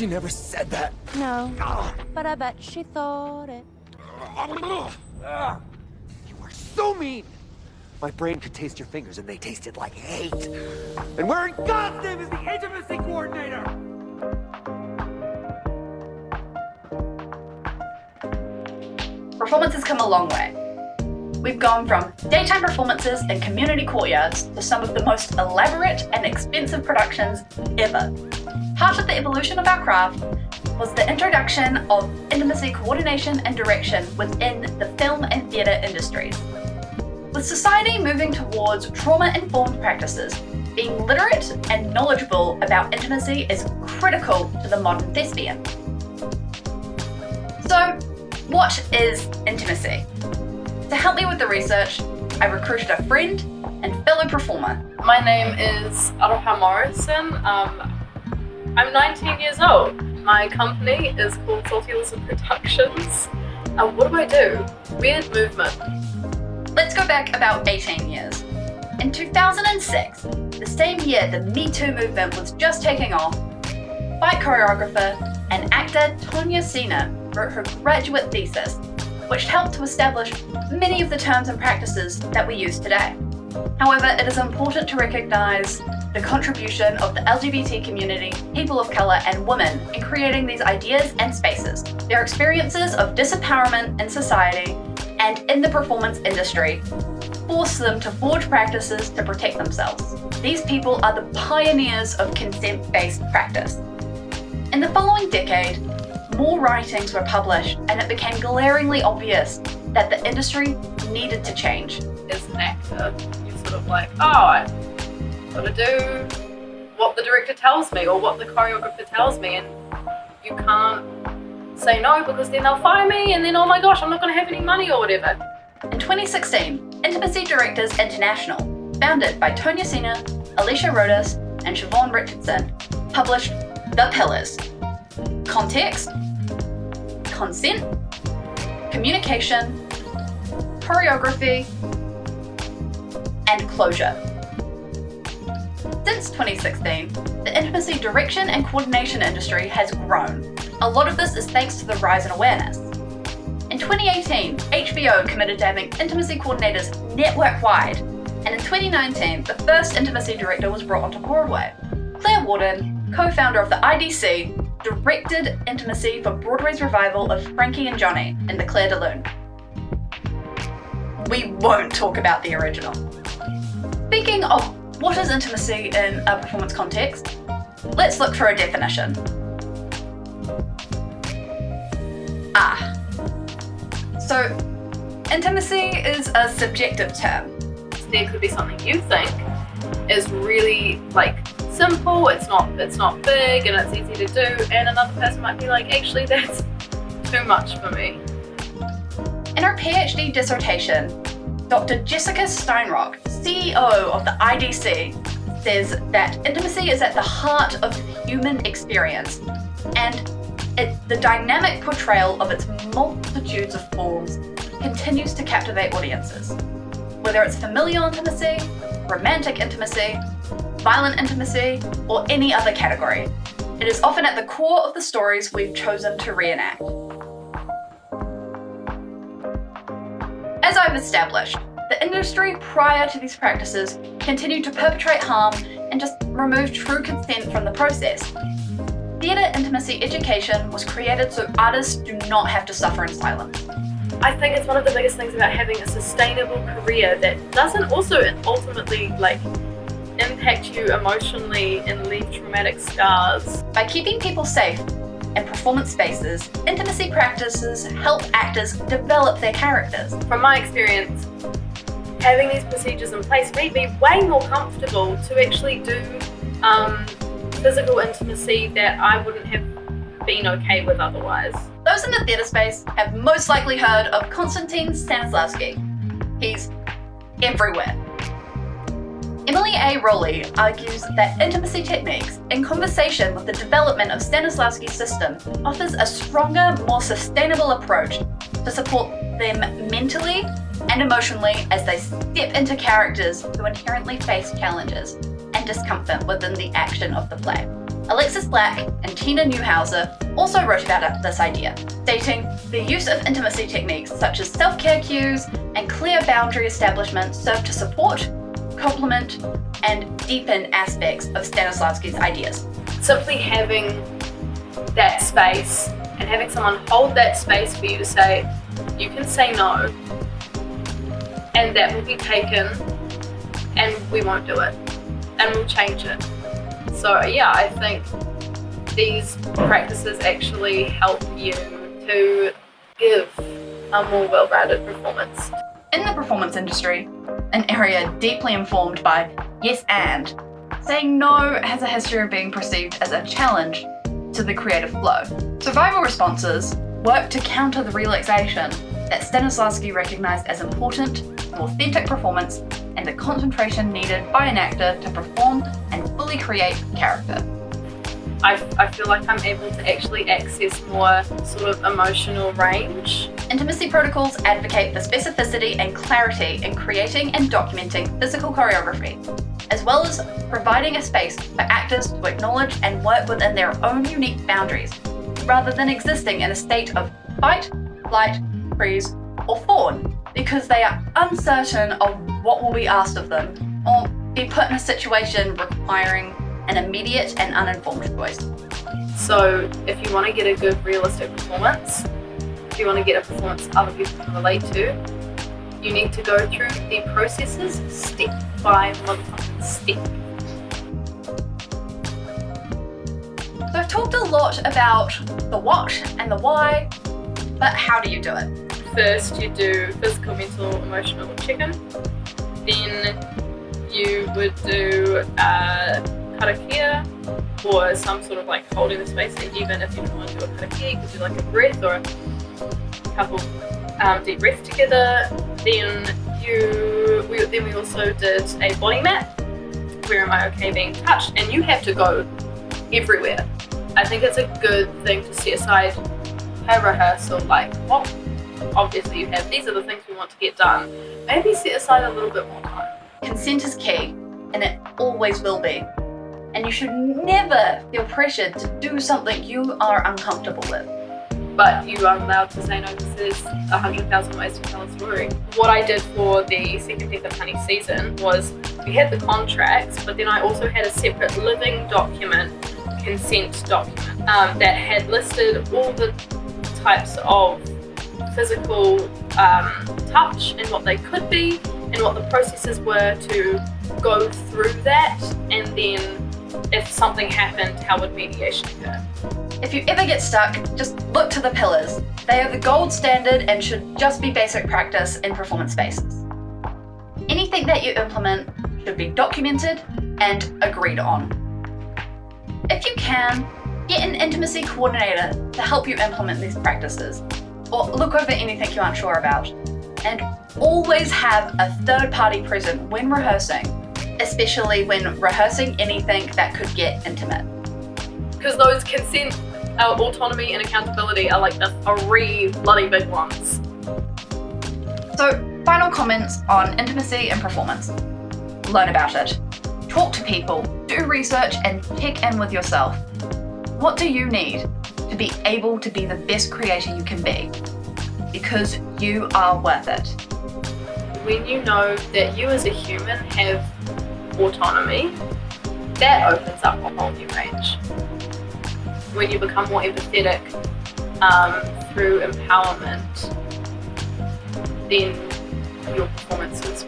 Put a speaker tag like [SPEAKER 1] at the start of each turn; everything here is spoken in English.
[SPEAKER 1] She never said that.
[SPEAKER 2] No,
[SPEAKER 1] Ah.
[SPEAKER 2] but I bet she thought it.
[SPEAKER 1] Ah. You are so mean! My brain could taste your fingers and they tasted like hate. And where in God's name is the intimacy coordinator?
[SPEAKER 3] Performance has come a long way. We've gone from daytime performances in community courtyards to some of the most elaborate and expensive productions ever. Part of the evolution of our craft was the introduction of intimacy coordination and direction within the film and theatre industries. With society moving towards trauma-informed practices, being literate and knowledgeable about intimacy is critical to the modern thespian. So, what is intimacy? To help me with the research, I recruited a friend and fellow performer.
[SPEAKER 4] My name is Arp-Dunham. I'm 19 years old. My company is called Salty Lizard Productions. What do I do? Weird movement.
[SPEAKER 3] Let's go back about 18 years. In 2006, the same year the Me Too movement was just taking off, fight choreographer and actor Tonya Sina wrote her graduate thesis, which helped to establish many of the terms and practices that we use today. However, it is important to recognize the contribution of the LGBT community, people of color, and women in creating these ideas and spaces. Their experiences of disempowerment in society and in the performance industry force them to forge practices to protect themselves. These people are the pioneers of consent-based practice. In the following decade, more writings were published, and it became glaringly obvious that the industry needed to change.
[SPEAKER 4] As an actor, you're sort of like, oh, I gotta do what the director tells me or what the choreographer tells me, and you can't say no because then they'll fire me and then, oh my gosh, I'm not gonna have any money or whatever.
[SPEAKER 3] In 2016, Intimacy Directors International, founded by Tonya Sina, Alicia Rodas, and Siobhan Richardson, published The Pillars: Context, Consent, Communication, Choreography, and Closure. Since 2016, the intimacy direction and coordination industry has grown. A lot of this is thanks to the rise in awareness. In 2018, HBO committed to having intimacy coordinators network-wide, and in 2019, the first intimacy director was brought onto Broadway. Claire Warden, co-founder of the IDC, directed intimacy for Broadway's revival of Frankie and Johnny in The Clair de Lune. We won't talk about the original. Speaking of what is intimacy in a performance context, let's look for a definition. So, intimacy is a subjective term.
[SPEAKER 4] There could be something you think is really simple, it's not big and it's easy to do, and another person might be like, actually that's too much for me.
[SPEAKER 3] In her PhD dissertation, Dr. Jessica Steinrock, CEO of the IDC, says that intimacy is at the heart of the human experience, and the dynamic portrayal of its multitudes of forms continues to captivate audiences. Whether it's familial intimacy, romantic intimacy, violent intimacy, or any other category, it is often at the core of the stories we've chosen to reenact. As I've established, the industry prior to these practices continued to perpetrate harm and just remove true consent from the process. Theatre intimacy education was created so artists do not have to suffer in silence.
[SPEAKER 4] I think it's one of the biggest things about having a sustainable career that doesn't also ultimately impact you emotionally and leave traumatic scars.
[SPEAKER 3] By keeping people safe in performance spaces, intimacy practices help actors develop their characters.
[SPEAKER 4] From my experience, having these procedures in place made me way more comfortable to actually do physical intimacy that I wouldn't have been okay with otherwise.
[SPEAKER 3] Those in the theatre space have most likely heard of Konstantin Stanislavsky. He's everywhere. Emily A. Rowley argues that intimacy techniques, in conversation with the development of Stanislavsky's system, offers a stronger, more sustainable approach to support them mentally and emotionally as they step into characters who inherently face challenges and discomfort within the action of the play. Alexis Black and Tina Newhauser also wrote about this idea, stating the use of intimacy techniques such as self-care cues and clear boundary establishment serve to support, complement, and deepen aspects of Stanislavsky's ideas.
[SPEAKER 4] Simply having that space and having someone hold that space for you to say, you can say no, and that will be taken, and we won't do it, and we'll change it. So yeah, I think these practices actually help you to give a more well-rounded performance.
[SPEAKER 3] In the performance industry, an area deeply informed by yes and, saying no has a history of being perceived as a challenge to the creative flow. Survival responses work to counter the relaxation that Stanislavsky recognized as important to authentic performance and the concentration needed by an actor to perform and fully create character.
[SPEAKER 4] I feel like I'm able to actually access more sort of emotional range.
[SPEAKER 3] Intimacy protocols advocate the specificity and clarity in creating and documenting physical choreography, as well as providing a space for actors to acknowledge and work within their own unique boundaries, rather than existing in a state of fight, flight, freeze, or fawn, because they are uncertain of what will be asked of them, or be put in a situation requiring an immediate and uninformed choice.
[SPEAKER 4] So if you want to get a good realistic performance, if you want to get a performance other people can relate to, you need to go through the processes step by motherfucking step.
[SPEAKER 3] So I've talked a lot about the what and the why, but how do you do it?
[SPEAKER 4] First you do physical, mental, emotional check-in. Then you would do karakia, or some sort of like holding the space. So even if you don't want to do a karakia, you could do like a breath or a couple deep breaths together. Then we also did a body map. Where am I okay being touched? And you have to go everywhere. I think it's a good thing to set aside a rehearsal, like, well, obviously you have, these are the things we want to get done. Maybe set aside a little bit more time.
[SPEAKER 3] Consent is key, and it always will be. And you should never feel pressured to do something you are uncomfortable with.
[SPEAKER 4] But you are allowed to say no because there's 100,000 ways to tell a story. What I did for the second Death of Honey season was we had the contracts, but then I also had a separate living document, consent document, that had listed all the types of physical touch and what they could be and what the processes were to go through that, and then if something happened, how would mediation occur?
[SPEAKER 3] If you ever get stuck, just look to the pillars. They are the gold standard and should just be basic practice in performance spaces. Anything that you implement should be documented and agreed on. If you can, get an intimacy coordinator to help you implement these practices, or look over anything you aren't sure about. And always have a third party present when rehearsing, especially when rehearsing anything that could get intimate.
[SPEAKER 4] Because those consent, autonomy and accountability are like the 3 bloody big ones.
[SPEAKER 3] So, final comments on intimacy and performance. Learn about it. Talk to people, do research, and check in with yourself. What do you need to be able to be the best creator you can be? Because you are worth it.
[SPEAKER 4] When you know that you as a human have autonomy, that opens up a whole new range. When you become more empathetic through empowerment, then your performances